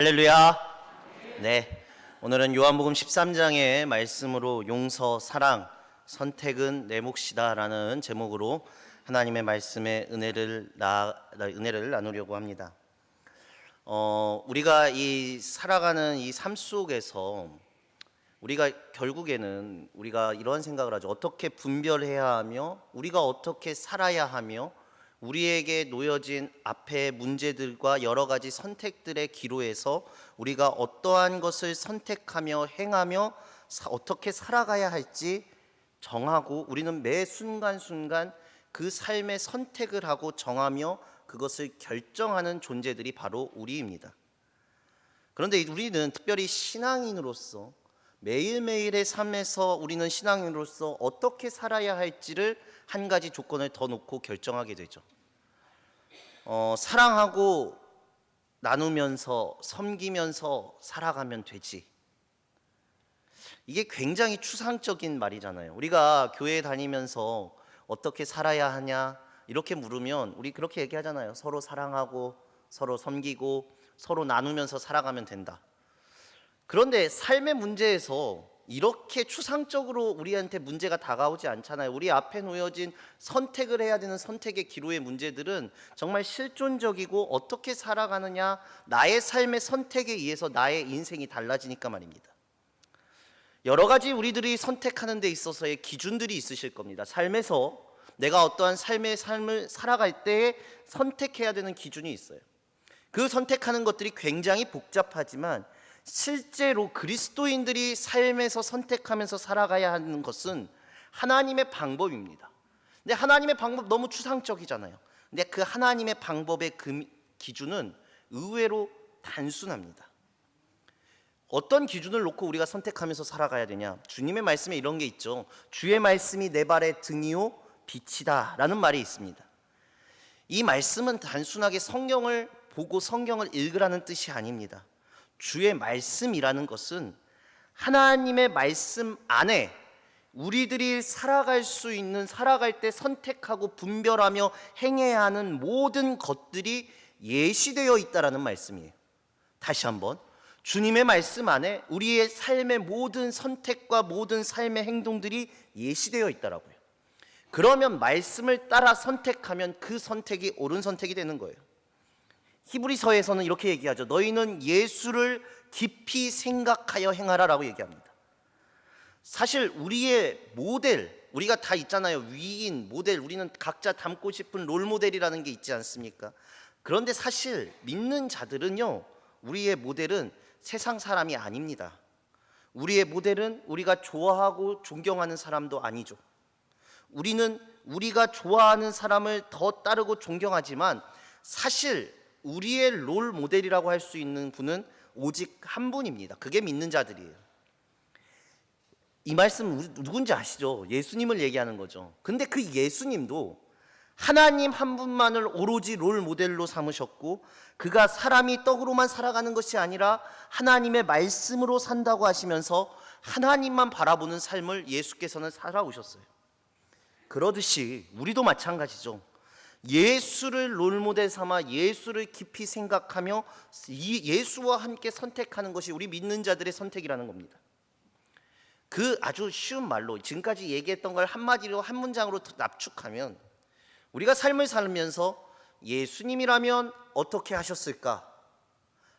할렐루야. 네, 오늘은 요한복음 13장의 말씀으로 용서, 사랑, 선택은 내 몫이다 라는 제목으로 하나님의 말씀의 은혜를 나누려고 합니다. 우리가 이 살아가는 이 삶 속에서 우리가 결국에는 우리가 이런 생각을 하죠. 어떻게 분별해야 하며 우리가 어떻게 살아야 하며 우리에게 놓여진 앞의 문제들과 여러 가지 선택들의 기로에서 우리가 어떠한 것을 선택하며 행하며 어떻게 살아가야 할지 정하고 우리는 매 순간순간 그 삶의 선택을 하고 정하며 그것을 결정하는 존재들이 바로 우리입니다. 그런데 우리는 특별히 신앙인으로서 매일매일의 삶에서 우리는 신앙인으로서 어떻게 살아야 할지를 한 가지 조건을 더 놓고 결정하게 되죠. 사랑하고 나누면서 섬기면서 살아가면 되지. 이게 굉장히 추상적인 말이잖아요. 우리가 교회 다니면서 어떻게 살아야 하냐 이렇게 물으면 우리 그렇게 얘기하잖아요. 서로 사랑하고 서로 섬기고 서로 나누면서 살아가면 된다. 그런데 삶의 문제에서 이렇게 추상적으로 우리한테 문제가 다가오지 않잖아요. 우리 앞에 놓여진 선택을 해야 되는 선택의 기로의 문제들은 정말 실존적이고 어떻게 살아가느냐, 나의 삶의 선택에 의해서 나의 인생이 달라지니까 말입니다. 여러 가지 우리들이 선택하는 데 있어서의 기준들이 있으실 겁니다. 삶에서 내가 어떠한 삶을 살아갈 때에 선택해야 되는 기준이 있어요. 그 선택하는 것들이 굉장히 복잡하지만 실제로 그리스도인들이 삶에서 선택하면서 살아가야 하는 것은 하나님의 방법입니다. 근데 하나님의 방법 너무 추상적이잖아요. 근데 그 하나님의 방법의 그 기준은 의외로 단순합니다. 어떤 기준을 놓고 우리가 선택하면서 살아가야 되냐? 주님의 말씀에 이런 게 있죠. 주의 말씀이 내 발의 등이요 빛이다 라는 말이 있습니다. 이 말씀은 단순하게 성경을 보고 성경을 읽으라는 뜻이 아닙니다. 주의 말씀이라는 것은 하나님의 말씀 안에 우리들이 살아갈 수 있는, 살아갈 때 선택하고 분별하며 행해야 하는 모든 것들이 예시되어 있다라는 말씀이에요. 다시 한번, 주님의 말씀 안에 우리의 삶의 모든 선택과 모든 삶의 행동들이 예시되어 있다라고요. 그러면 말씀을 따라 선택하면 그 선택이 옳은 선택이 되는 거예요. 히브리서에서는 이렇게 얘기하죠. 너희는 예수를 깊이 생각하여 행하라라고 얘기합니다. 사실 우리의 모델, 우리가 다 있잖아요. 위인, 모델, 우리는 각자 닮고 싶은 롤모델이라는 게 있지 않습니까? 그런데 사실 믿는 자들은요, 우리의 모델은 세상 사람이 아닙니다. 우리의 모델은 우리가 좋아하고 존경하는 사람도 아니죠. 우리는 우리가 좋아하는 사람을 더 따르고 존경하지만 사실 우리의 롤 모델이라고 할 수 있는 분은 오직 한 분입니다. 그게 믿는 자들이에요. 이 말씀 누군지 아시죠? 예수님을 얘기하는 거죠. 근데 그 예수님도 하나님 한 분만을 오로지 롤 모델로 삼으셨고 그가 사람이 떡으로만 살아가는 것이 아니라 하나님의 말씀으로 산다고 하시면서 하나님만 바라보는 삶을 예수께서는 살아오셨어요. 그러듯이 우리도 마찬가지죠. 예수를 롤모델 삼아 예수를 깊이 생각하며 예수와 함께 선택하는 것이 우리 믿는 자들의 선택이라는 겁니다. 그 아주 쉬운 말로 지금까지 얘기했던 걸 한마디로 한 문장으로 납축하면 우리가 삶을 살면서 예수님이라면 어떻게 하셨을까?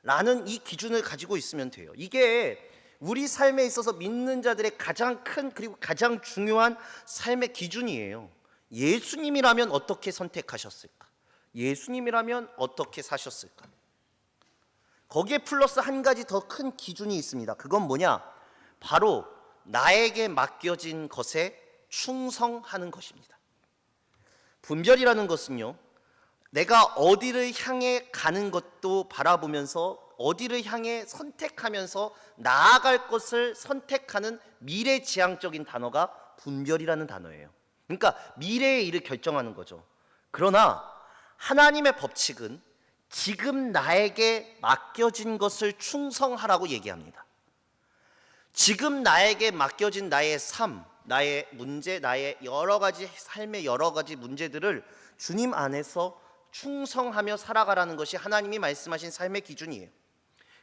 라는 이 기준을 가지고 있으면 돼요. 이게 우리 삶에 있어서 믿는 자들의 가장 큰 그리고 가장 중요한 삶의 기준이에요. 예수님이라면 어떻게 선택하셨을까? 예수님이라면 어떻게 사셨을까? 거기에 플러스 한 가지 더 큰 기준이 있습니다. 그건 뭐냐? 바로 나에게 맡겨진 것에 충성하는 것입니다. 분별이라는 것은요, 내가 어디를 향해 가는 것도 바라보면서 어디를 향해 선택하면서 나아갈 것을 선택하는 미래지향적인 단어가 분별이라는 단어예요. 그러니까 미래의 일을 결정하는 거죠. 그러나 하나님의 법칙은 지금 나에게 맡겨진 것을 충성하라고 얘기합니다. 지금 나에게 맡겨진 나의 삶, 나의 문제, 나의 여러 가지 삶의 여러 가지 문제들을 주님 안에서 충성하며 살아가라는 것이 하나님이 말씀하신 삶의 기준이에요.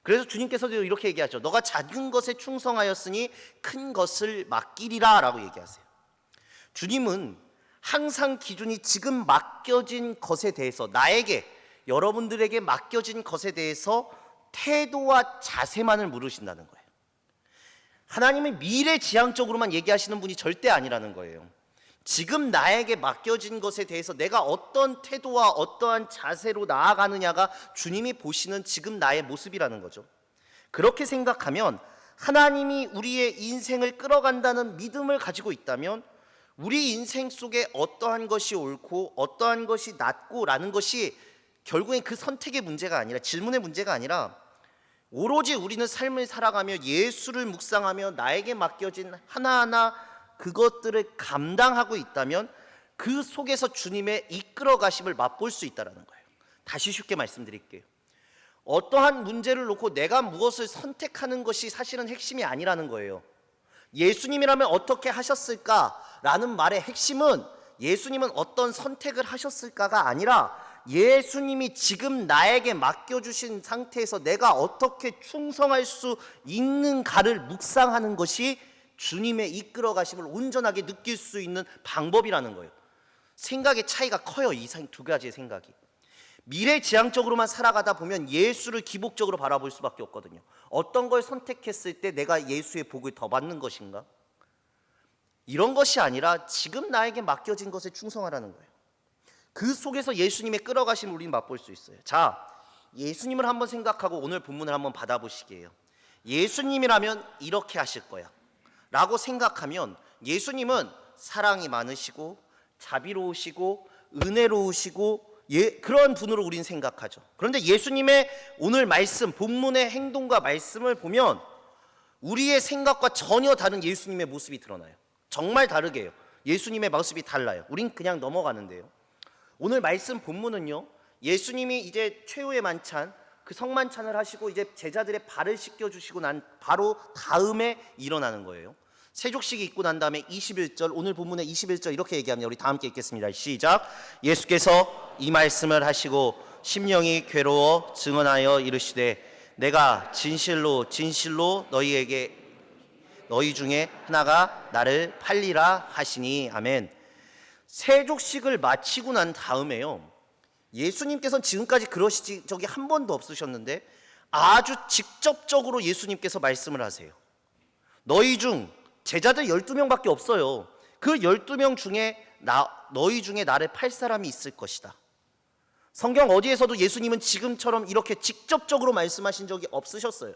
그래서 주님께서도 이렇게 얘기하죠. 너가 작은 것에 충성하였으니 큰 것을 맡기리라 라고 얘기하세요. 주님은 항상 기준이 지금 맡겨진 것에 대해서, 나에게, 여러분들에게 맡겨진 것에 대해서 태도와 자세만을 물으신다는 거예요. 하나님은 미래지향적으로만 얘기하시는 분이 절대 아니라는 거예요. 지금 나에게 맡겨진 것에 대해서 내가 어떤 태도와 어떠한 자세로 나아가느냐가 주님이 보시는 지금 나의 모습이라는 거죠. 그렇게 생각하면 하나님이 우리의 인생을 끌어간다는 믿음을 가지고 있다면 우리 인생 속에 어떠한 것이 옳고 어떠한 것이 낫고라는 것이 결국엔 그 선택의 문제가 아니라, 질문의 문제가 아니라, 오로지 우리는 삶을 살아가며 예수를 묵상하며 나에게 맡겨진 하나하나 그것들을 감당하고 있다면 그 속에서 주님의 이끌어 가심을 맛볼 수 있다는 거예요. 다시 쉽게 말씀드릴게요. 어떠한 문제를 놓고 내가 무엇을 선택하는 것이 사실은 핵심이 아니라는 거예요. 예수님이라면 어떻게 하셨을까라는 말의 핵심은 예수님은 어떤 선택을 하셨을까가 아니라 예수님이 지금 나에게 맡겨주신 상태에서 내가 어떻게 충성할 수 있는가를 묵상하는 것이 주님의 이끌어 가심을 온전하게 느낄 수 있는 방법이라는 거예요. 생각의 차이가 커요. 이 두 가지의 생각이. 미래지향적으로만 살아가다 보면 예수를 기복적으로 바라볼 수밖에 없거든요. 어떤 걸 선택했을 때 내가 예수의 복을 더 받는 것인가? 이런 것이 아니라 지금 나에게 맡겨진 것에 충성하라는 거예요. 그 속에서 예수님의 끌어가심을 우리는 맛볼 수 있어요. 자, 예수님을 한번 생각하고 오늘 본문을 한번 받아보시게요. 예수님이라면 이렇게 하실 거야 라고 생각하면 예수님은 사랑이 많으시고 자비로우시고 은혜로우시고 그런 분으로 우린 생각하죠. 그런데 예수님의 오늘 말씀, 본문의 행동과 말씀을 보면 우리의 생각과 전혀 다른 예수님의 모습이 드러나요. 정말 다르게 해요. 예수님의 모습이 달라요. 우린 그냥 넘어가는데요. 오늘 말씀 본문은요, 예수님이 이제 최후의 만찬, 그 성만찬을 하시고 이제 제자들의 발을 씻겨주시고 난 바로 다음에 일어나는 거예요. 세족식이 있고 난 다음에 21절, 오늘 본문의 21절 이렇게 얘기합니다. 우리 다 함께 읽겠습니다. 시작. 예수께서 이 말씀을 하시고 심령이 괴로워 증언하여 이르시되 내가 진실로 진실로 너희 중에 하나가 나를 팔리라 하시니. 아멘. 세족식을 마치고 난 다음에요, 예수님께서는 지금까지 그러신 적이 한 번도 없으셨는데 아주 직접적으로 예수님께서 말씀을 하세요. 너희 중, 제자들 12명밖에 없어요. 그 12명 중에 너희 중에 나를 팔 사람이 있을 것이다. 성경 어디에서도 예수님은 지금처럼 이렇게 직접적으로 말씀하신 적이 없으셨어요.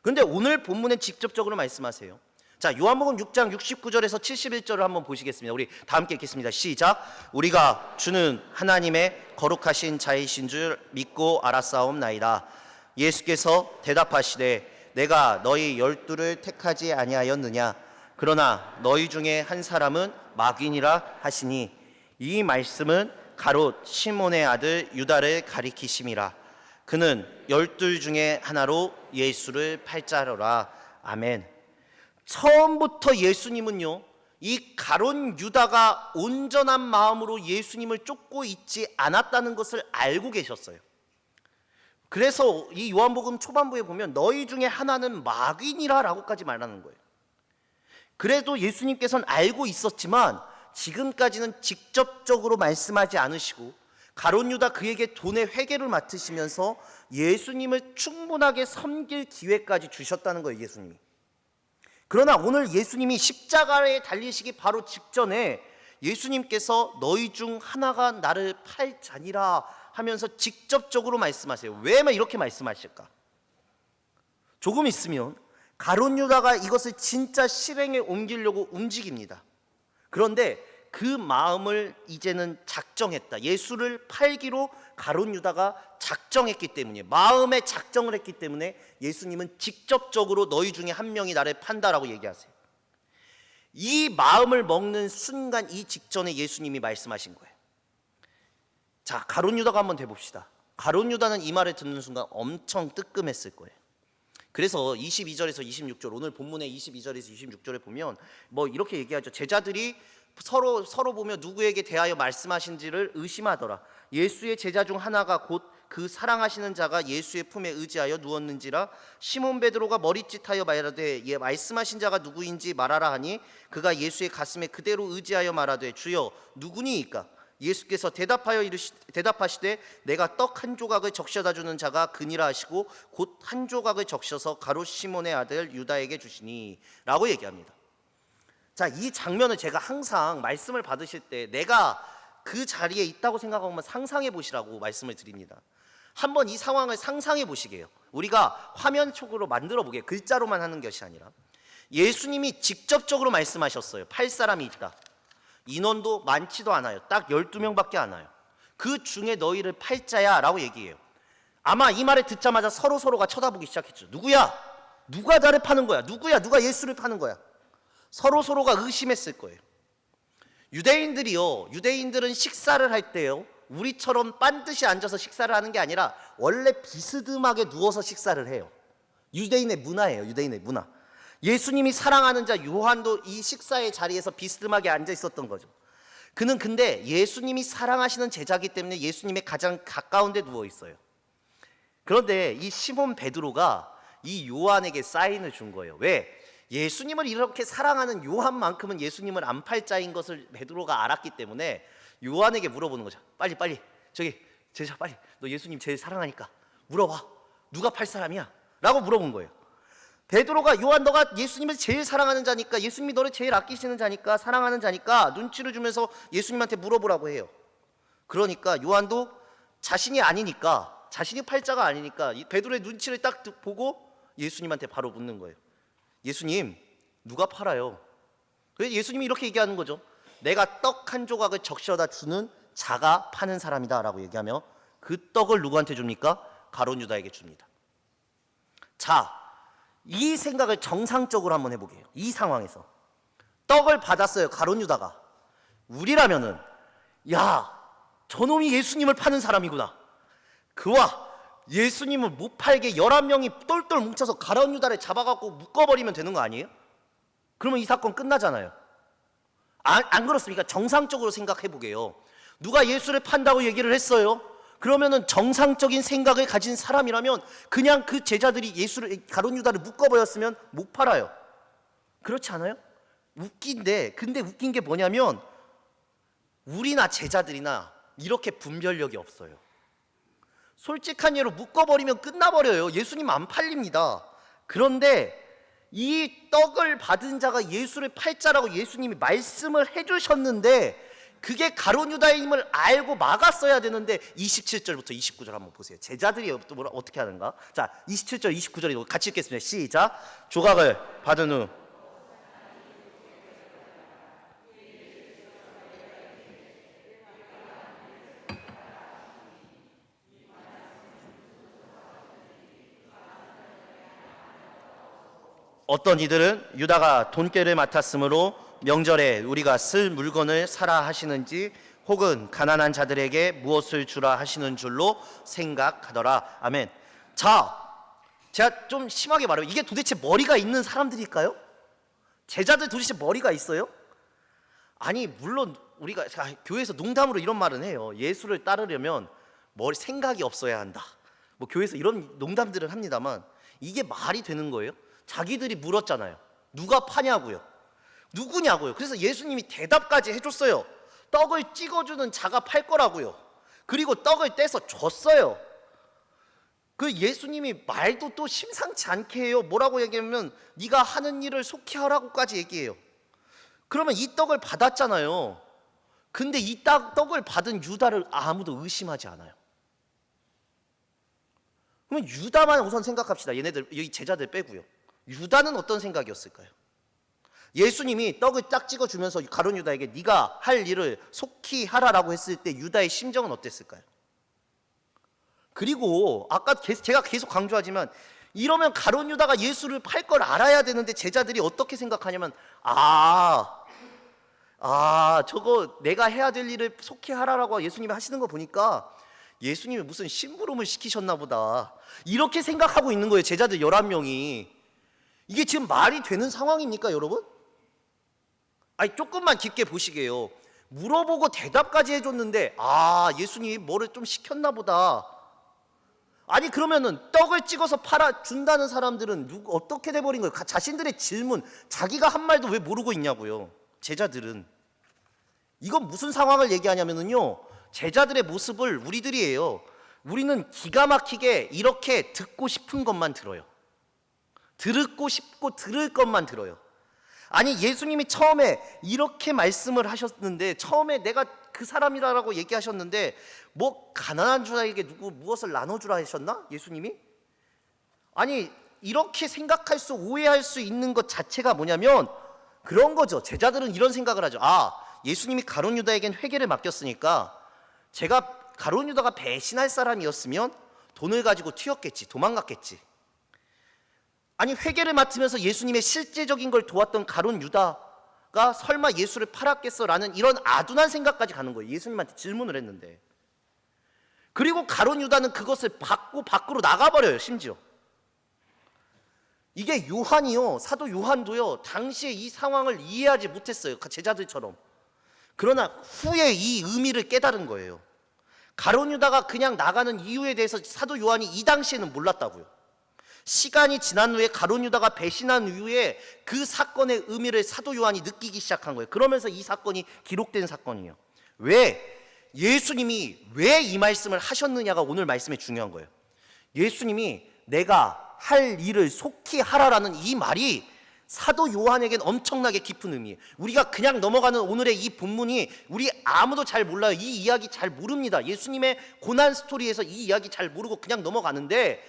그런데 오늘 본문에 직접적으로 말씀하세요. 자, 요한복음 6장 69절에서 71절을 한번 보시겠습니다. 우리 다 함께 읽겠습니다. 시작. 우리가 주는 하나님의 거룩하신 자이신 줄 믿고 알았사옵나이다. 예수께서 대답하시되 내가 너희 12를 택하지 아니하였느냐? 그러나 너희 중에 한 사람은 마귀니라 하시니. 이 말씀은 가롯 시몬의 아들 유다를 가리키심이라. 그는 12 중에 하나로 예수를 팔자로라. 아멘. 처음부터 예수님은요, 이 가룟 유다가 온전한 마음으로 예수님을 쫓고 있지 않았다는 것을 알고 계셨어요. 그래서 이 요한복음 초반부에 보면 너희 중에 하나는 마귀니라 라고까지 말하는 거예요. 그래도 예수님께서는 알고 있었지만 지금까지는 직접적으로 말씀하지 않으시고 가룟 유다 그에게 돈의 회계를 맡으시면서 예수님을 충분하게 섬길 기회까지 주셨다는 거예요, 예수님이. 그러나 오늘 예수님이 십자가에 달리시기 바로 직전에 예수님께서 너희 중 하나가 나를 팔자니라 하면서 직접적으로 말씀하세요. 왜 이렇게 말씀하실까? 조금 있으면 가룟 유다가 이것을 진짜 실행에 옮기려고 움직입니다. 그런데 그 마음을 이제는 작정했다. 예수를 팔기로 가룟 유다가 작정했기 때문에, 마음에 작정을 했기 때문에 예수님은 직접적으로 너희 중에 한 명이 나를 판다라고 얘기하세요. 이 마음을 먹는 순간, 이 직전에 예수님이 말씀하신 거예요. 자, 가룟 유다가 한번 대봅시다. 가룟 유다는 이 말을 듣는 순간 엄청 뜨끔했을 거예요. 그래서 22절에서 26절, 오늘 본문의 22절에서 26절에 보면 이렇게 얘기하죠. 제자들이 서로 보며 누구에게 대하여 말씀하신지를 의심하더라. 예수의 제자 중 하나가 곧 그 사랑하시는 자가 예수의 품에 의지하여 누웠는지라. 시몬 베드로가 머리짓하여 말하되 예 말씀하신 자가 누구인지 말하라 하니 그가 예수의 가슴에 그대로 의지하여 말하되 주여 누구니이까. 예수께서 대답하시되 내가 떡 한 조각을 적셔다 주는 자가 그니라 하시고 곧 한 조각을 적셔서 가롯 시몬의 아들 유다에게 주시니 라고 얘기합니다. 자, 이 장면을 제가 항상 말씀을 받으실 때 내가 그 자리에 있다고 생각하면 상상해 보시라고 말씀을 드립니다. 한번 이 상황을 상상해 보시게요. 우리가 화면 쪽으로 만들어 보게, 글자로만 하는 것이 아니라 예수님이 직접적으로 말씀하셨어요. 팔 사람이 있다. 인원도 많지도 않아요. 딱 12명밖에 안 와요. 그 중에 너희를 팔 자야 라고 얘기해요. 아마 이 말을 듣자마자 서로가 쳐다보기 시작했죠. 누구야? 누가 나를 파는 거야? 누구야? 누가 예수를 파는 거야? 서로가 의심했을 거예요. 유대인들은 식사를 할 때요, 우리처럼 반드시 앉아서 식사를 하는 게 아니라 원래 비스듬하게 누워서 식사를 해요. 유대인의 문화예요. 유대인의 문화. 예수님이 사랑하는 자 요한도 이 식사의 자리에서 비스듬하게 앉아 있었던 거죠. 그는 근데 예수님이 사랑하시는 제자이기 때문에 예수님의 가장 가까운 데 누워 있어요. 그런데 이 시몬 베드로가 이 요한에게 사인을 준 거예요. 왜? 예수님을 이렇게 사랑하는 요한만큼은 예수님을 안 팔 자인 것을 베드로가 알았기 때문에 요한에게 물어보는 거죠. 빨리 저기 제자 빨리, 너 예수님 제일 사랑하니까 물어봐. 누가 팔 사람이야? 라고 물어본 거예요. 베드로가 요한 너가 예수님을 제일 사랑하는 자니까, 예수님이 너를 제일 아끼시는 자니까, 사랑하는 자니까 눈치를 주면서 예수님한테 물어보라고 해요. 그러니까 요한도 자신이 팔 자가 아니니까 베드로의 눈치를 딱 보고 예수님한테 바로 묻는 거예요. 예수님, 누가 팔아요? 그래서 예수님이 이렇게 얘기하는 거죠. 내가 떡 한 조각을 적셔다 주는 자가 파는 사람이다 라고 얘기하며 그 떡을 누구한테 줍니까? 가롯 유다에게 줍니다. 자, 이 생각을 정상적으로 한번 해보게요. 이 상황에서 떡을 받았어요. 가롯 유다가. 우리라면은 야, 저놈이 예수님을 파는 사람이구나. 그와 예수님을 못 팔게 11명이 똘똘 뭉쳐서 가롯 유다를 잡아갖고 묶어버리면 되는 거 아니에요? 그러면 이 사건 끝나잖아요. 안 그렇습니까? 정상적으로 생각해보게요. 누가 예수를 판다고 얘기를 했어요. 그러면은 정상적인 생각을 가진 사람이라면 그냥 그 제자들이 가롯 유다를 묶어버렸으면 못 팔아요. 그렇지 않아요? 근데 웃긴 게 뭐냐면 우리나 제자들이나 이렇게 분별력이 없어요. 솔직한 예로 묶어버리면 끝나버려요. 예수님 안 팔립니다. 그런데 이 떡을 받은 자가 예수를 팔 자라고 예수님이 말씀을 해주셨는데 그게 가롯 유다임을 알고 막았어야 되는데 27절부터 29절 한번 보세요. 제자들이 어떻게 하는가? 자, 27절 29절 같이 읽겠습니다. 시작. 조각을 받은 후 어떤 이들은 유다가 돈꾀를 맡았으므로 명절에 우리가 쓸 물건을 사라 하시는지 혹은 가난한 자들에게 무엇을 주라 하시는 줄로 생각하더라. 아멘. 자, 제가 좀 심하게 말하면 이게 도대체 머리가 있는 사람들일까요? 제자들 도대체 머리가 있어요? 아니, 물론 우리가 교회에서 농담으로 이런 말은 해요. 예수를 따르려면 생각이 없어야 한다. 뭐 교회에서 이런 농담들을 합니다만 이게 말이 되는 거예요? 자기들이 물었잖아요. 누가 파냐고요? 누구냐고요? 그래서 예수님이 대답까지 해줬어요. 떡을 찍어주는 자가 팔 거라고요. 그리고 떡을 떼서 줬어요. 그 예수님이 말도 또 심상치 않게 해요. 뭐라고 얘기하면 네가 하는 일을 속히 하라고까지 얘기해요. 그러면 이 떡을 받았잖아요. 근데 이 떡을 받은 유다를 아무도 의심하지 않아요. 그러면 유다만 우선 생각합시다. 얘네들, 여기 제자들 빼고요. 유다는 어떤 생각이었을까요? 예수님이 떡을 딱 찍어주면서 가룟 유다에게 네가 할 일을 속히 하라라고 했을 때 유다의 심정은 어땠을까요? 그리고 아까 제가 계속 강조하지만 이러면 가룟 유다가 예수를 팔 걸 알아야 되는데 제자들이 어떻게 생각하냐면 저거 내가 해야 될 일을 속히 하라라고 예수님이 하시는 거 보니까 예수님이 무슨 심부름을 시키셨나 보다 이렇게 생각하고 있는 거예요. 제자들 11명이. 이게 지금 말이 되는 상황입니까, 여러분? 아니, 조금만 깊게 보시게요. 물어보고 대답까지 해줬는데 예수님이 뭐를 좀 시켰나 보다. 아니 그러면은 떡을 찍어서 팔아 준다는 사람들은 어떻게 돼버린 거예요? 자신들의 질문, 자기가 한 말도 왜 모르고 있냐고요. 제자들은. 이건 무슨 상황을 얘기하냐면요, 제자들의 모습을 우리들이에요. 우리는 기가 막히게 이렇게 듣고 싶은 것만 들어요. 듣고 싶고 들을 것만 들어요. 아니 예수님이 처음에 이렇게 말씀을 하셨는데, 처음에 내가 그 사람이라고 얘기하셨는데 뭐 가난한 자에게 누구 무엇을 나눠주라 하셨나? 예수님이? 아니 이렇게 생각할 수, 오해할 수 있는 것 자체가 뭐냐면 그런 거죠. 제자들은 이런 생각을 하죠. 아, 예수님이 가룟 유다에겐 회개를 맡겼으니까 제가 가룟 유다가 배신할 사람이었으면 돈을 가지고 튀었겠지, 도망갔겠지. 아니 회개를 맡으면서 예수님의 실제적인 걸 도왔던 가룟 유다가 설마 예수를 팔았겠어라는 이런 아둔한 생각까지 가는 거예요. 예수님한테 질문을 했는데. 그리고 가룟 유다는 그것을 받고 밖으로 나가버려요. 심지어 이게 요한이요, 사도 요한도요, 당시에 이 상황을 이해하지 못했어요. 제자들처럼. 그러나 후에 이 의미를 깨달은 거예요. 가룟 유다가 그냥 나가는 이유에 대해서 사도 요한이 이 당시에는 몰랐다고요. 시간이 지난 후에 가룟 유다가 배신한 이후에 그 사건의 의미를 사도 요한이 느끼기 시작한 거예요. 그러면서 이 사건이 기록된 사건이에요. 왜? 예수님이 왜 이 말씀을 하셨느냐가 오늘 말씀의 중요한 거예요. 예수님이 내가 할 일을 속히 하라라는 이 말이 사도 요한에겐 엄청나게 깊은 의미예요. 우리가 그냥 넘어가는 오늘의 이 본문이 우리 아무도 잘 몰라요. 이 이야기 잘 모릅니다. 예수님의 고난 스토리에서 이 이야기 잘 모르고 그냥 넘어가는데,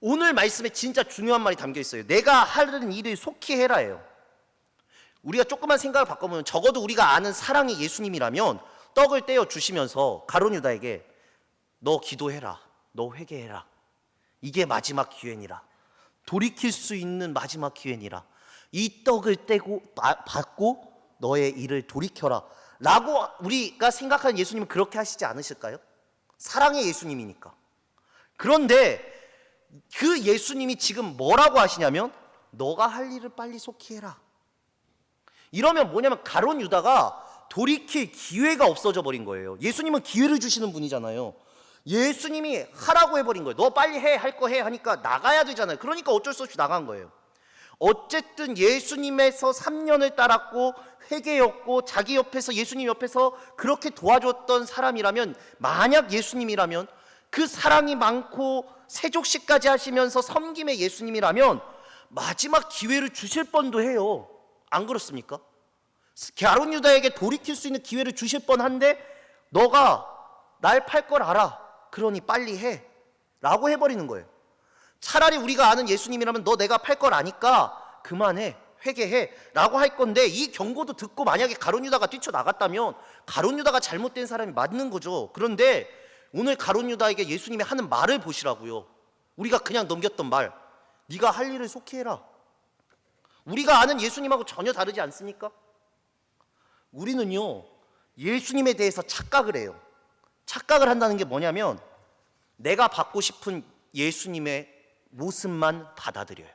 오늘 말씀에 진짜 중요한 말이 담겨 있어요. 내가 하는 일을 속히 해라예요. 우리가 조금만 생각을 바꿔보면, 적어도 우리가 아는 사랑의 예수님이라면 떡을 떼어 주시면서 가룟 유다에게 너 기도해라, 너 회개해라, 이게 마지막 기회니라, 돌이킬 수 있는 마지막 기회니라, 이 떡을 떼고 받고 너의 일을 돌이켜라 라고 우리가 생각하는 예수님은 그렇게 하시지 않으실까요? 사랑의 예수님이니까. 그런데 그 예수님이 지금 뭐라고 하시냐면 너가 할 일을 빨리 속히 해라. 이러면 뭐냐면 가룟 유다가 돌이킬 기회가 없어져 버린 거예요. 예수님은 기회를 주시는 분이잖아요. 예수님이 하라고 해버린 거예요. 너 빨리 해, 할 거 해 하니까 나가야 되잖아요. 그러니까 어쩔 수 없이 나간 거예요. 어쨌든 예수님에서 3년을 따랐고 회개였고 자기 옆에서, 예수님 옆에서 그렇게 도와줬던 사람이라면, 만약 예수님이라면, 그 사랑이 많고 세족식까지 하시면서 섬김의 예수님이라면 마지막 기회를 주실 뻔도 해요. 안 그렇습니까? 가룟 유다에게 돌이킬 수 있는 기회를 주실 뻔한데 너가 날 팔 걸 알아, 그러니 빨리 해 라고 해버리는 거예요. 차라리 우리가 아는 예수님이라면 너 내가 팔 걸 아니까 그만해, 회개해 라고 할 건데, 이 경고도 듣고 만약에 가룟 유다가 뛰쳐나갔다면 가룟 유다가 잘못된 사람이 맞는 거죠. 그런데 오늘 가룟 유다에게 예수님이 하는 말을 보시라고요. 우리가 그냥 넘겼던 말, 네가 할 일을 속히 해라. 우리가 아는 예수님하고 전혀 다르지 않습니까? 우리는요, 예수님에 대해서 착각을 해요. 착각을 한다는 게 뭐냐면 내가 받고 싶은 예수님의 모습만 받아들여요.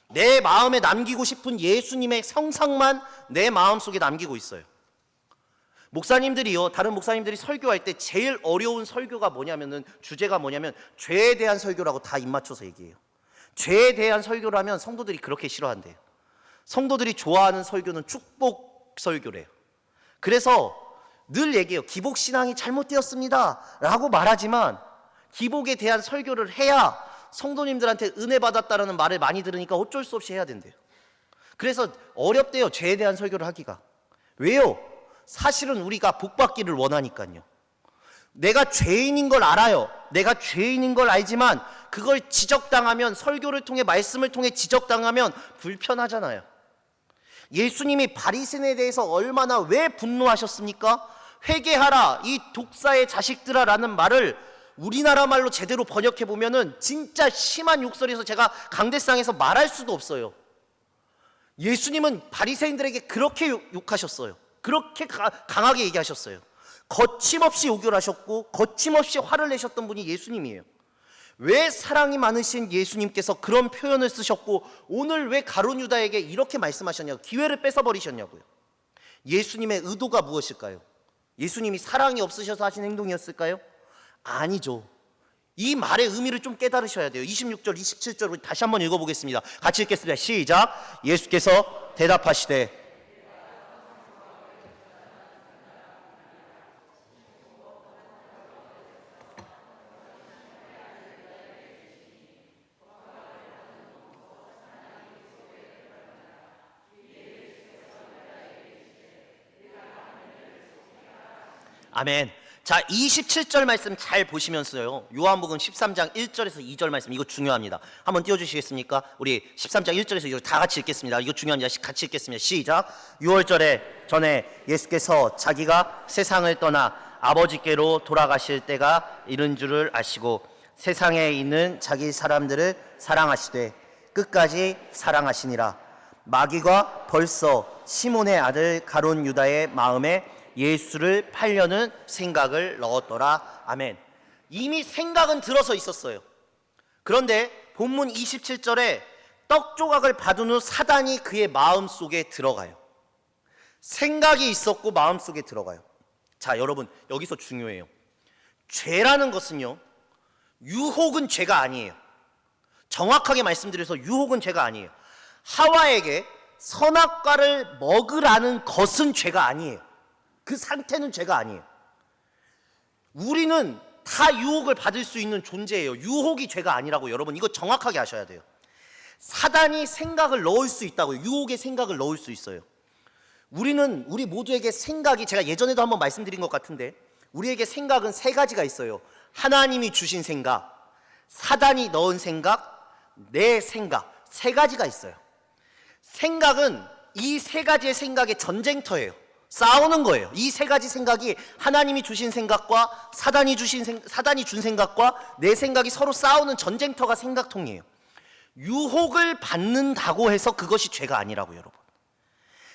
내 마음에 남기고 싶은 예수님의 형상만 내 마음속에 남기고 있어요. 목사님들이요, 다른 목사님들이 설교할 때 제일 어려운 설교가 뭐냐면은, 주제가 뭐냐면 죄에 대한 설교라고 다 입맞춰서 얘기해요. 죄에 대한 설교라면 성도들이 그렇게 싫어한대요. 성도들이 좋아하는 설교는 축복 설교래요. 그래서 늘 얘기해요. 기복신앙이 잘못되었습니다 라고 말하지만 기복에 대한 설교를 해야 성도님들한테 은혜 받았다라는 말을 많이 들으니까 어쩔 수 없이 해야 된대요. 그래서 어렵대요, 죄에 대한 설교를 하기가. 왜요? 사실은 우리가 복받기를 원하니까요. 내가 죄인인 걸 알아요. 내가 죄인인 걸 알지만 그걸 지적당하면, 설교를 통해, 말씀을 통해 지적당하면 불편하잖아요. 예수님이 바리새인에 대해서 얼마나 왜 분노하셨습니까? 회개하라 이 독사의 자식들아 라는 말을 우리나라 말로 제대로 번역해 보면은 진짜 심한 욕설에서 제가 강대상에서 말할 수도 없어요. 예수님은 바리새인들에게 그렇게 욕하셨어요. 그렇게 강하게 얘기하셨어요. 거침없이 욕을 하셨고 거침없이 화를 내셨던 분이 예수님이에요. 왜 사랑이 많으신 예수님께서 그런 표현을 쓰셨고 오늘 왜 가룟 유다에게 이렇게 말씀하셨냐고, 기회를 뺏어버리셨냐고요. 예수님의 의도가 무엇일까요? 예수님이 사랑이 없으셔서 하신 행동이었을까요? 아니죠. 이 말의 의미를 좀 깨달으셔야 돼요. 26절, 27절 우리 다시 한번 읽어보겠습니다. 같이 읽겠습니다. 시작. 예수께서 대답하시되 아멘. 자, 27절 말씀 잘 보시면서요. 요한복음 13장 1절에서 2절 말씀 이거 중요합니다. 한번 띄워주시겠습니까? 우리 13장 1절에서 2절 다 같이 읽겠습니다. 이거 중요합니다. 같이 읽겠습니다. 시작. 6월절에 전에 예수께서 자기가 세상을 떠나 아버지께로 돌아가실 때가 이른 줄을 아시고 세상에 있는 자기 사람들을 사랑하시되 끝까지 사랑하시니라. 마귀가 벌써 시몬의 아들 가룟 유다의 마음에 예수를 팔려는 생각을 넣었더라. 아멘. 이미 생각은 들어서 있었어요. 그런데 본문 27절에 떡 조각을 받은 후 사단이 그의 마음속에 들어가요. 생각이 있었고 마음속에 들어가요. 자, 여러분 여기서 중요해요. 죄라는 것은요, 유혹은 죄가 아니에요. 정확하게 말씀드려서 유혹은 죄가 아니에요. 하와에게 선악과를 먹으라는 것은 죄가 아니에요. 그 상태는 죄가 아니에요. 우리는 다 유혹을 받을 수 있는 존재예요. 유혹이 죄가 아니라고 여러분 이거 정확하게 아셔야 돼요. 사단이 생각을 넣을 수 있다고요. 유혹의 생각을 넣을 수 있어요. 우리 모두에게 생각이, 제가 예전에도 한번 말씀드린 것 같은데, 우리에게 생각은 세 가지가 있어요. 하나님이 주신 생각, 사단이 넣은 생각, 내 생각, 세 가지가 있어요. 생각은 이 세 가지의 생각의 전쟁터예요. 싸우는 거예요. 이 세 가지 생각이 하나님이 주신 생각과 사단이 준 생각과 내 생각이 서로 싸우는 전쟁터가 생각통이에요. 유혹을 받는다고 해서 그것이 죄가 아니라고 여러분.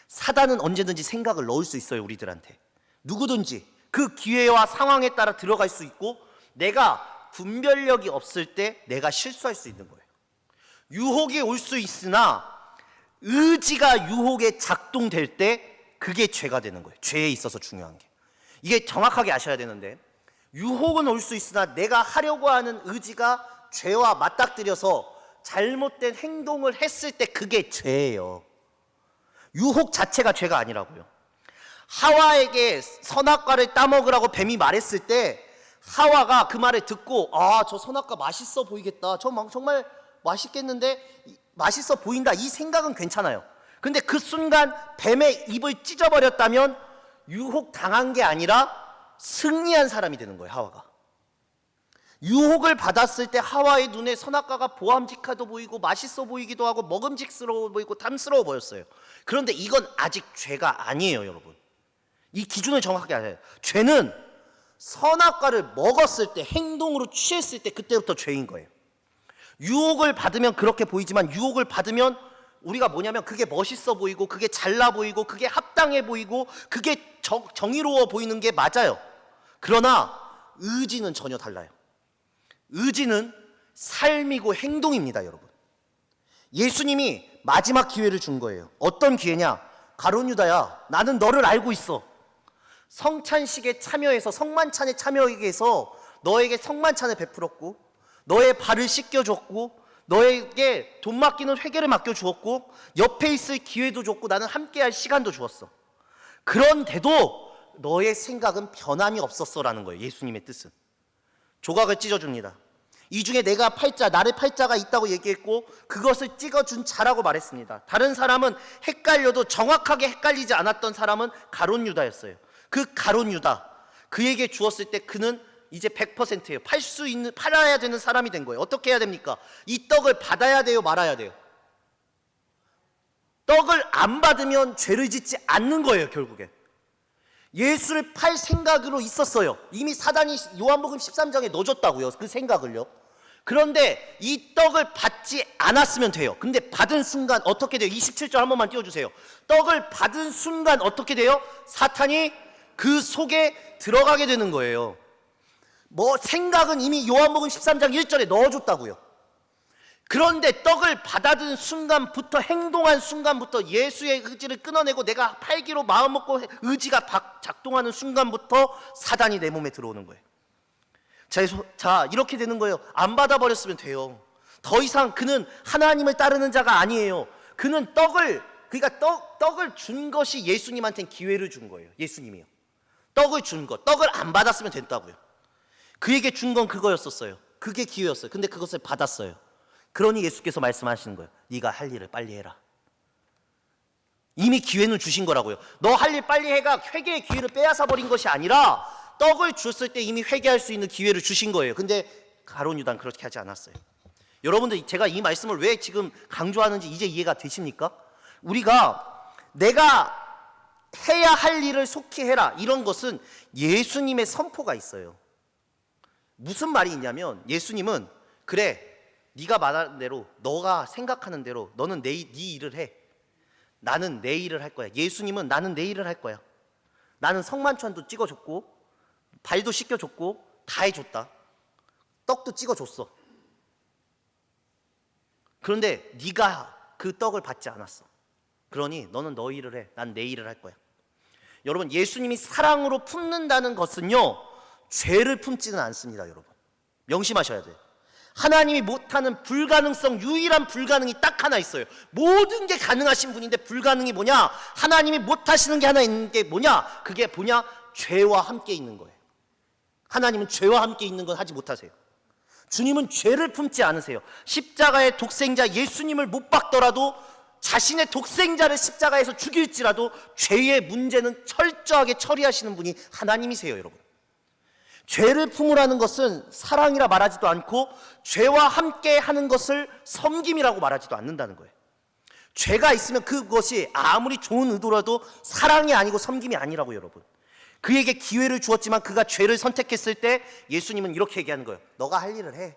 사단은 언제든지 생각을 넣을 수 있어요. 우리들한테 누구든지 그 기회와 상황에 따라 들어갈 수 있고, 내가 분별력이 없을 때 내가 실수할 수 있는 거예요. 유혹이 올 수 있으나 의지가 유혹에 작동될 때 그게 죄가 되는 거예요. 죄에 있어서 중요한 게. 이게 정확하게 아셔야 되는데, 유혹은 올 수 있으나 내가 하려고 하는 의지가 죄와 맞닥뜨려서 잘못된 행동을 했을 때 그게 죄예요. 유혹 자체가 죄가 아니라고요. 하와에게 선악과를 따먹으라고 뱀이 말했을 때 하와가 그 말을 듣고, 저 선악과 맛있어 보이겠다, 정말 맛있겠는데, 맛있어 보인다, 이 생각은 괜찮아요. 근데 그 순간 뱀의 입을 찢어버렸다면 유혹 당한 게 아니라 승리한 사람이 되는 거예요. 하와가 유혹을 받았을 때 하와의 눈에 선악과가 보암직하도 보이고 맛있어 보이기도 하고 먹음직스러워 보이고 탐스러워 보였어요. 그런데 이건 아직 죄가 아니에요. 여러분, 이 기준을 정확하게 알아야 해요. 죄는 선악과를 먹었을 때, 행동으로 취했을 때, 그때부터 죄인 거예요. 유혹을 받으면 그렇게 보이지만, 유혹을 받으면 우리가 뭐냐면 그게 멋있어 보이고 그게 잘나 보이고 그게 합당해 보이고 그게 정의로워 보이는 게 맞아요. 그러나 의지는 전혀 달라요. 의지는 삶이고 행동입니다. 여러분, 예수님이 마지막 기회를 준 거예요. 어떤 기회냐? 가룟 유다야, 나는 너를 알고 있어. 성찬식에 참여해서, 성만찬에 참여하기 위해서 너에게 성만찬을 베풀었고, 너의 발을 씻겨줬고, 너에게 돈 맡기는 회계를 맡겨주었고, 옆에 있을 기회도 줬고, 나는 함께할 시간도 주었어. 그런데도 너의 생각은 변함이 없었어라는 거예요. 예수님의 뜻은. 조각을 찢어줍니다. 이 중에 내가 나를 팔자가 있다고 얘기했고 그것을 찍어준 자라고 말했습니다. 다른 사람은 헷갈려도 정확하게 헷갈리지 않았던 사람은 가룟 유다였어요. 그 가룟 유다, 그에게 주었을 때 그는 이제 100%예요. 팔아야 되는 사람이 된 거예요. 어떻게 해야 됩니까? 이 떡을 받아야 돼요, 말아야 돼요? 떡을 안 받으면 죄를 짓지 않는 거예요. 결국에 예수를 팔 생각으로 있었어요. 이미 사단이 요한복음 13장에 넣어줬다고요, 그 생각을요. 그런데 이 떡을 받지 않았으면 돼요. 근데 받은 순간 어떻게 돼요? 27절 한 번만 띄워주세요. 떡을 받은 순간 어떻게 돼요? 사탄이 그 속에 들어가게 되는 거예요. 생각은 이미 요한복음 13장 1절에 넣어줬다고요. 그런데 떡을 받아든 순간부터, 행동한 순간부터, 예수의 의지를 끊어내고 내가 팔기로 마음먹고 의지가 작동하는 순간부터 사단이 내 몸에 들어오는 거예요. 자, 이렇게 되는 거예요. 안 받아버렸으면 돼요. 더 이상 그는 하나님을 따르는 자가 아니에요. 그는 그러니까 떡을 준 것이 예수님한테는 기회를 준 거예요. 예수님이요. 떡을 준 것, 떡을 안 받았으면 된다고요. 그에게 준 건 그거였었어요. 그게 기회였어요. 근데 그것을 받았어요. 그러니 예수께서 말씀하시는 거예요. 네가 할 일을 빨리 해라. 이미 기회는 주신 거라고요. 너 할 일 빨리 해가 회개의 기회를 빼앗아 버린 것이 아니라 떡을 줬을 때 이미 회개할 수 있는 기회를 주신 거예요. 근데 가룟 유다는 그렇게 하지 않았어요. 여러분들, 제가 이 말씀을 왜 지금 강조하는지 이제 이해가 되십니까? 내가 해야 할 일을 속히 해라, 이런 것은 예수님의 선포가 있어요. 무슨 말이 있냐면, 예수님은 그래, 네가 말하는 대로, 너가 생각하는 대로 너는 네 일을 해. 나는 내 일을 할 거야. 예수님은 나는 내 일을 할 거야. 나는 성만찬도 찍어줬고 발도 씻겨줬고 다 해줬다. 떡도 찍어줬어. 그런데 네가 그 떡을 받지 않았어. 그러니 너는 너 일을 해. 난 내 일을 할 거야. 여러분, 예수님이 사랑으로 품는다는 것은요, 죄를 품지는 않습니다. 여러분, 명심하셔야 돼요. 하나님이 못하는 불가능성, 유일한 불가능이 딱 하나 있어요. 모든 게 가능하신 분인데 불가능이 뭐냐? 하나님이 못하시는 게 하나 있는 게 뭐냐? 그게 뭐냐? 죄와 함께 있는 거예요. 하나님은 죄와 함께 있는 건 하지 못하세요. 주님은 죄를 품지 않으세요. 십자가의 독생자 예수님을 못 박더라도, 자신의 독생자를 십자가에서 죽일지라도 죄의 문제는 철저하게 처리하시는 분이 하나님이세요. 여러분, 죄를 품으라는 것은 사랑이라 말하지도 않고 죄와 함께 하는 것을 섬김이라고 말하지도 않는다는 거예요. 죄가 있으면 그것이 아무리 좋은 의도라도 사랑이 아니고 섬김이 아니라고. 여러분, 그에게 기회를 주었지만 그가 죄를 선택했을 때 예수님은 이렇게 얘기하는 거예요. 너가 할 일을 해.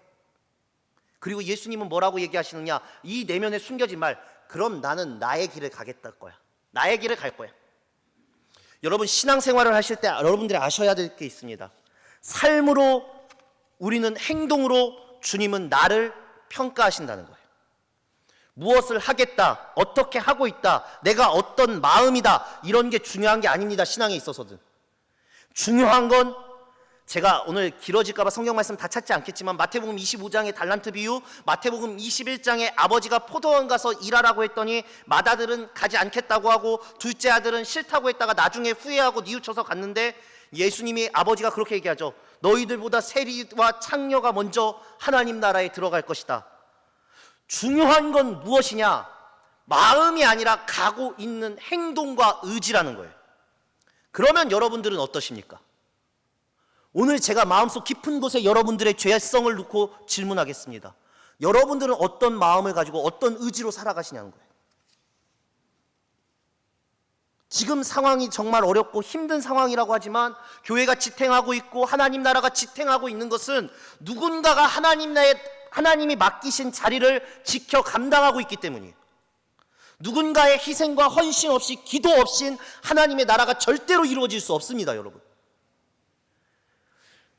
그리고 예수님은 뭐라고 얘기하시느냐? 이 내면에 숨겨진 말, 그럼 나는 나의 길을 가겠다 거야. 나의 길을 갈 거야. 여러분, 신앙생활을 하실 때 여러분들이 아셔야 될 게 있습니다. 삶으로, 우리는 행동으로 주님은 나를 평가하신다는 거예요. 무엇을 하겠다, 어떻게 하고 있다, 내가 어떤 마음이다, 이런 게 중요한 게 아닙니다. 신앙에 있어서든 중요한 건, 제가 오늘 길어질까 봐 성경 말씀 다 찾지 않겠지만 마태복음 25장의 달란트 비유, 마태복음 21장에 아버지가 포도원 가서 일하라고 했더니 맏아들은 가지 않겠다고 하고 둘째 아들은 싫다고 했다가 나중에 후회하고 뉘우쳐서 갔는데, 예수님이, 아버지가 그렇게 얘기하죠. 너희들보다 세리와 창녀가 먼저 하나님 나라에 들어갈 것이다. 중요한 건 무엇이냐? 마음이 아니라 가고 있는 행동과 의지라는 거예요. 그러면 여러분들은 어떠십니까? 오늘 제가 마음속 깊은 곳에 여러분들의 죄성을 놓고 질문하겠습니다. 여러분들은 어떤 마음을 가지고 어떤 의지로 살아가시냐는 거예요. 지금 상황이 정말 어렵고 힘든 상황이라고 하지만 교회가 지탱하고 있고 하나님 나라가 지탱하고 있는 것은 누군가가 하나님이 맡기신 자리를 지켜 감당하고 있기 때문이에요. 누군가의 희생과 헌신 없이, 기도 없인 하나님의 나라가 절대로 이루어질 수 없습니다. 여러분,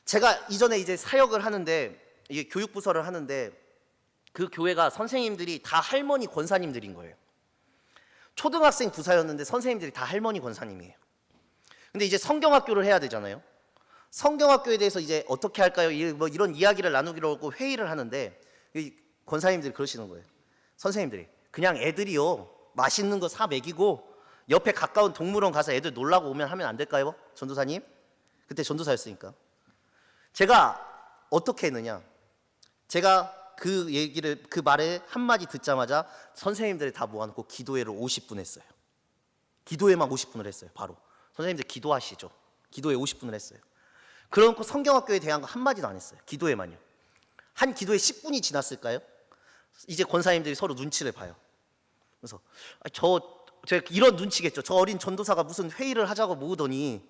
제가 이전에 이제 사역을 하는데, 이게 교육부서를 하는데, 그 교회가 선생님들이 다 할머니 권사님들인 거예요. 초등학생 부사였는데 선생님들이 다 할머니 권사님이에요. 근데 이제 성경학교를 해야 되잖아요. 성경학교에 대해서 이제 어떻게 할까요? 뭐 이런 이야기를 나누기로 하고 회의를 하는데, 이 권사님들이 그러시는 거예요. 선생님들이 그냥 애들이요, 맛있는 거 사 먹이고 옆에 가까운 동물원 가서 애들 놀라고 오면 하면 안 될까요? 전도사님? 그때 전도사였으니까. 제가 어떻게 했느냐? 제가 그 말에 한마디 듣자마자 선생님들이 다 모아놓고 기도회를 50분 했어요. 기도회만 50분을 했어요. 바로 선생님들 기도하시죠. 기도회 50분을 했어요. 그러놓고 성경학교에 대한 거 한마디도 안 했어요. 기도회만요. 한 기도회 10분이 지났을까요? 이제 권사님들이 서로 눈치를 봐요. 그래서 제가 이런 눈치겠죠. 저 어린 전도사가 무슨 회의를 하자고 모으더니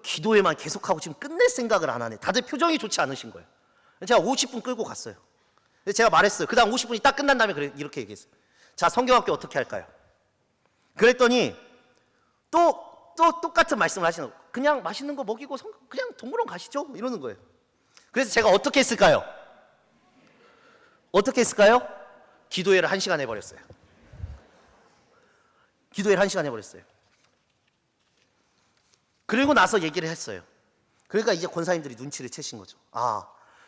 기도회만 계속하고 지금 끝낼 생각을 안 하네. 다들 표정이 좋지 않으신 거예요. 제가 50분 끌고 갔어요. 제가 말했어요. 그 다음 50분이 딱 끝난 다음에 이렇게 얘기했어요. 자, 성경학교 어떻게 할까요? 그랬더니 또 똑같은 말씀을 하시는 거예요. 그냥 맛있는 거 먹이고 그냥 동물원 가시죠, 이러는 거예요. 그래서 제가 어떻게 했을까요? 기도회를 1시간 해버렸어요. 기도회를 1시간 해버렸어요. 그리고 나서 얘기를 했어요. 그러니까 이제 권사님들이 눈치를 채신 거죠. 아,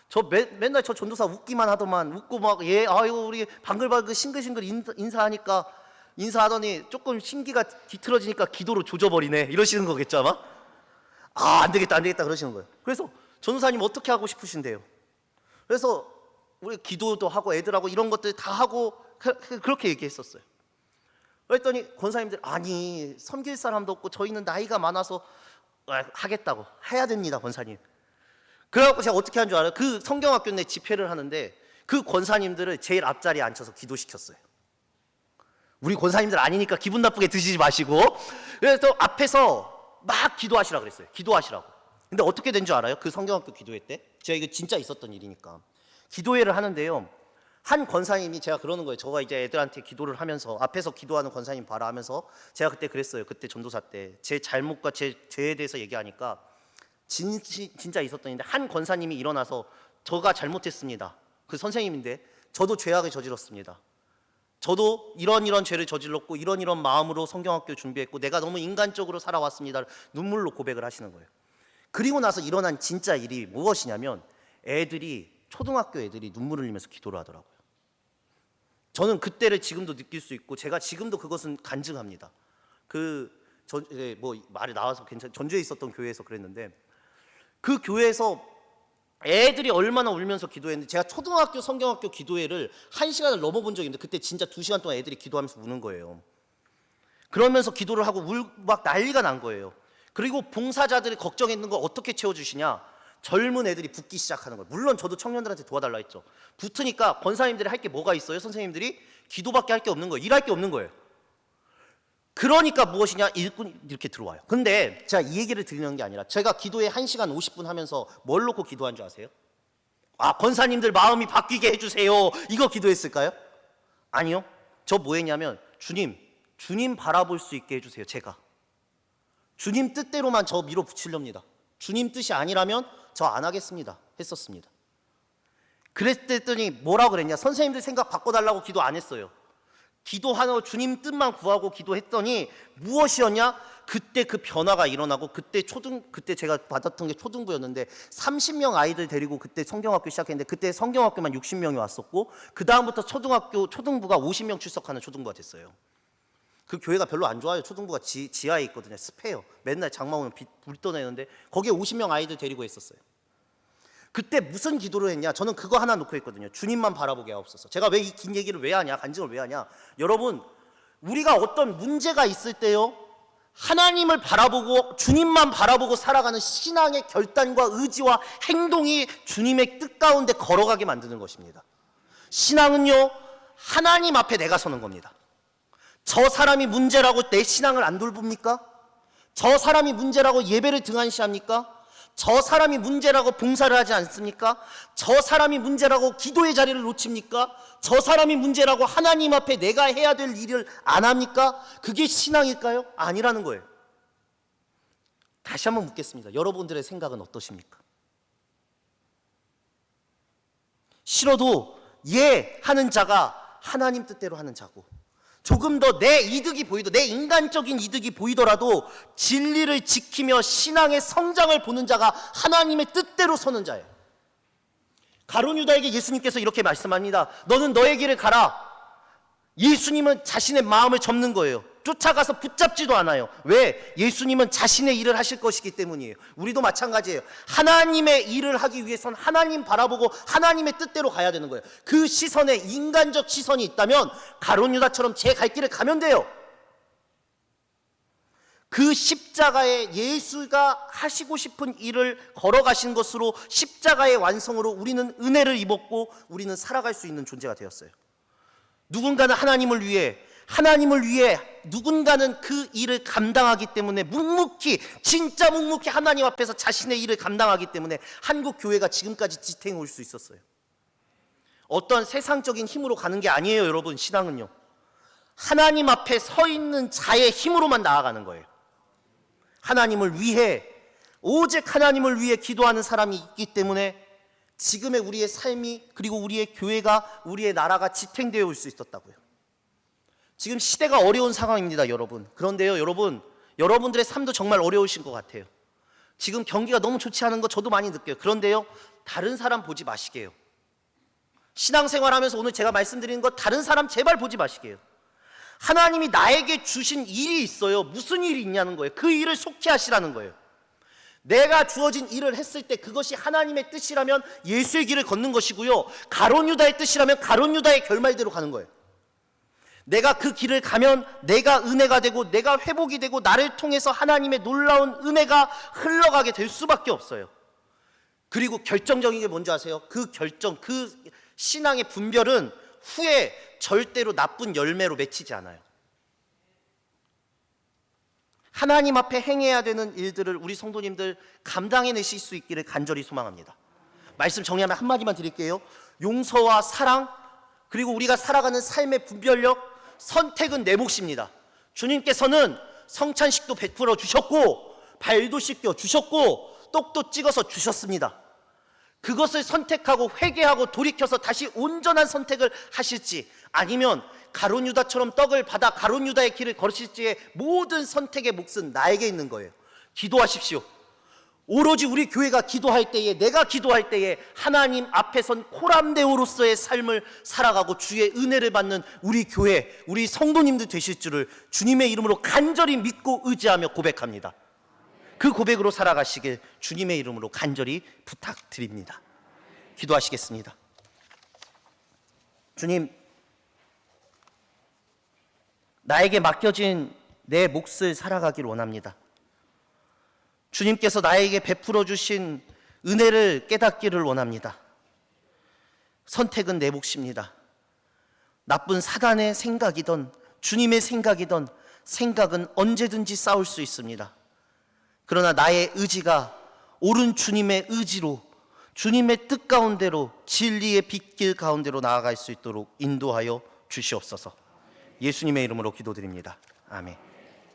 저 맨날 저 전도사 웃기만 하더만, 웃고 막 아이고 우리 방글방글 싱글싱글 인사하니까 인사하더니 조금 심기가 뒤틀어지니까 기도로 조져버리네, 이러시는 거겠죠 아마. 안 되겠다 그러시는 거예요. 그래서 전도사님 어떻게 하고 싶으신데요? 그래서 우리 기도도 하고 애들하고 이런 것들 다 하고 그렇게 얘기했었어요. 그랬더니 권사님들, 아니 섬길 사람도 없고 저희는 나이가 많아서 하겠다고, 해야 됩니다 권사님. 그래갖고 제가 어떻게 한 줄 알아요? 그 성경학교 내 집회를 하는데 그 권사님들을 제일 앞자리에 앉혀서 기도시켰어요. 우리 권사님들 아니니까 기분 나쁘게 드시지 마시고. 그래서 앞에서 막 기도하시라 그랬어요. 기도하시라고. 근데 어떻게 된 줄 알아요? 그 성경학교 기도회 때? 제가 이거 진짜 있었던 일이니까. 기도회를 하는데요, 한 권사님이, 제가 그러는 거예요. 저가 이제 애들한테 기도를 하면서 앞에서 기도하는 권사님 봐라 하면서, 제가 그때 그랬어요. 그때 전도사 때 제 잘못과 제 죄에 대해서 얘기하니까 진짜 있었던 일인데, 한 권사님이 일어나서 저가 잘못했습니다. 그 선생님인데 저도 죄악을 저질렀습니다. 저도 이런 죄를 저질렀고 이런 마음으로 성경학교 준비했고 내가 너무 인간적으로 살아왔습니다. 눈물로 고백을 하시는 거예요. 그리고 나서 일어난 진짜 일이 무엇이냐면, 초등학교 애들이 눈물을 흘리면서 기도를 하더라고요. 저는 그때를 지금도 느낄 수 있고 제가 지금도 그것은 간증합니다. 말이 나와서 전주에 있었던 교회에서 그랬는데, 그 교회에서 애들이 얼마나 울면서 기도했는데, 제가 초등학교 성경학교 기도회를 1시간을 넘어본 적이 있는데 그때 진짜 2시간 동안 애들이 기도하면서 우는 거예요. 그러면서 기도를 하고 막 난리가 난 거예요. 그리고 봉사자들이 걱정했는 거 어떻게 채워주시냐, 젊은 애들이 붙기 시작하는 거예요. 물론 저도 청년들한테 도와달라 했죠. 붙으니까 권사님들이 할 게 뭐가 있어요? 선생님들이 기도밖에 할 게 없는 거예요. 일할 게 없는 거예요. 그러니까 무엇이냐, 일꾼이 이렇게 들어와요. 근데 제가 이 얘기를 드리는 게 아니라, 제가 기도에 1시간 50분 하면서 뭘 놓고 기도한 줄 아세요? 권사님들 마음이 바뀌게 해주세요, 이거 기도했을까요? 아니요. 저 뭐 했냐면, 주님 바라볼 수 있게 해주세요. 제가 주님 뜻대로만 저 밀어붙이렵니다. 주님 뜻이 아니라면 저 안 하겠습니다 했었습니다. 그랬더니 뭐라고 그랬냐, 선생님들 생각 바꿔달라고 기도 안 했어요. 기도하고 주님 뜻만 구하고 기도했더니 무엇이었냐, 그때 그 변화가 일어나고, 그때 제가 받았던 게 초등부였는데 30명 아이들 데리고 그때 성경학교 시작했는데, 그때 성경학교만 60명이 왔었고 그 다음부터 초등부가 50명 출석하는 초등부가 됐어요. 그 교회가 별로 안 좋아요. 초등부가 지하에 있거든요. 습해요. 맨날 장마 오면 불 떠내는데 거기에 50명 아이들 데리고 했었어요. 그때 무슨 기도를 했냐, 저는 그거 하나 놓고 했거든요. 주님만 바라보게 하옵소서. 제가 왜 이 긴 얘기를 왜 하냐, 간증을 왜 하냐, 여러분, 우리가 어떤 문제가 있을 때요, 하나님을 바라보고 주님만 바라보고 살아가는 신앙의 결단과 의지와 행동이 주님의 뜻 가운데 걸어가게 만드는 것입니다. 신앙은요, 하나님 앞에 내가 서는 겁니다. 저 사람이 문제라고 내 신앙을 안 돌봅니까? 저 사람이 문제라고 예배를 등한시합니까? 저 사람이 문제라고 봉사를 하지 않습니까? 저 사람이 문제라고 기도의 자리를 놓칩니까? 저 사람이 문제라고 하나님 앞에 내가 해야 될 일을 안 합니까? 그게 신앙일까요? 아니라는 거예요. 다시 한번 묻겠습니다. 여러분들의 생각은 어떠십니까? 싫어도 하는 자가 하나님 뜻대로 하는 자고, 조금 더 내 이득이 내 인간적인 이득이 보이더라도 진리를 지키며 신앙의 성장을 보는 자가 하나님의 뜻대로 서는 자예요. 가룟 유다에게 예수님께서 이렇게 말씀합니다. 너는 너의 길을 가라. 예수님은 자신의 마음을 접는 거예요. 쫓아가서 붙잡지도 않아요. 왜? 예수님은 자신의 일을 하실 것이기 때문이에요. 우리도 마찬가지예요. 하나님의 일을 하기 위해선 하나님 바라보고 하나님의 뜻대로 가야 되는 거예요. 그 시선에 인간적 시선이 있다면 가룟 유다처럼 제 갈 길을 가면 돼요. 그 십자가에 예수가 하시고 싶은 일을 걸어가신 것으로, 십자가의 완성으로 우리는 은혜를 입었고 우리는 살아갈 수 있는 존재가 되었어요. 누군가는 하나님을 위해 누군가는 그 일을 감당하기 때문에 진짜 묵묵히 하나님 앞에서 자신의 일을 감당하기 때문에 한국 교회가 지금까지 지탱해 올 수 있었어요. 어떤 세상적인 힘으로 가는 게 아니에요, 여러분. 신앙은요, 하나님 앞에 서 있는 자의 힘으로만 나아가는 거예요. 하나님을 위해, 오직 하나님을 위해 기도하는 사람이 있기 때문에 지금의 우리의 삶이, 그리고 우리의 교회가, 우리의 나라가 지탱되어 올 수 있었다고요. 지금 시대가 어려운 상황입니다, 여러분. 그런데요, 여러분들의 삶도 정말 어려우신 것 같아요. 지금 경기가 너무 좋지 않은 거 저도 많이 느껴요. 그런데요, 다른 사람 보지 마시게요. 신앙생활하면서 오늘 제가 말씀드리는 거 다른 사람 제발 보지 마시게요. 하나님이 나에게 주신 일이 있어요. 무슨 일이 있냐는 거예요. 그 일을 속히 하시라는 거예요. 내가 주어진 일을 했을 때 그것이 하나님의 뜻이라면 예수의 길을 걷는 것이고요, 가룟 유다의 뜻이라면 가룟 유다의 결말대로 가는 거예요. 내가 그 길을 가면 내가 은혜가 되고 내가 회복이 되고 나를 통해서 하나님의 놀라운 은혜가 흘러가게 될 수밖에 없어요. 그리고 결정적인 게 뭔지 아세요? 그 결정, 그 신앙의 분별은 후에 절대로 나쁜 열매로 맺히지 않아요. 하나님 앞에 행해야 되는 일들을 우리 성도님들 감당해내실 수 있기를 간절히 소망합니다. 말씀 정리하면 한마디만 드릴게요. 용서와 사랑, 그리고 우리가 살아가는 삶의 분별력, 선택은 내 몫입니다. 주님께서는 성찬식도 베풀어 주셨고 발도 씻겨 주셨고 떡도 찍어서 주셨습니다. 그것을 선택하고 회개하고 돌이켜서 다시 온전한 선택을 하실지, 아니면 가룟 유다처럼 떡을 받아 가룟 유다의 길을 걸으실지의 모든 선택의 몫은 나에게 있는 거예요. 기도하십시오. 오로지 우리 교회가 기도할 때에, 내가 기도할 때에 하나님 앞에 선 코람데오로서의 삶을 살아가고 주의 은혜를 받는 우리 교회, 우리 성도님들 되실 줄을 주님의 이름으로 간절히 믿고 의지하며 고백합니다. 그 고백으로 살아가시길 주님의 이름으로 간절히 부탁드립니다. 기도하시겠습니다. 주님, 나에게 맡겨진 내 몫을 살아가길 원합니다. 주님께서 나에게 베풀어 주신 은혜를 깨닫기를 원합니다. 선택은 내 몫입니다. 나쁜 사단의 생각이든 주님의 생각이든 생각은 언제든지 싸울 수 있습니다. 그러나 나의 의지가 옳은 주님의 의지로, 주님의 뜻 가운데로, 진리의 빛길 가운데로 나아갈 수 있도록 인도하여 주시옵소서. 예수님의 이름으로 기도드립니다. 아멘.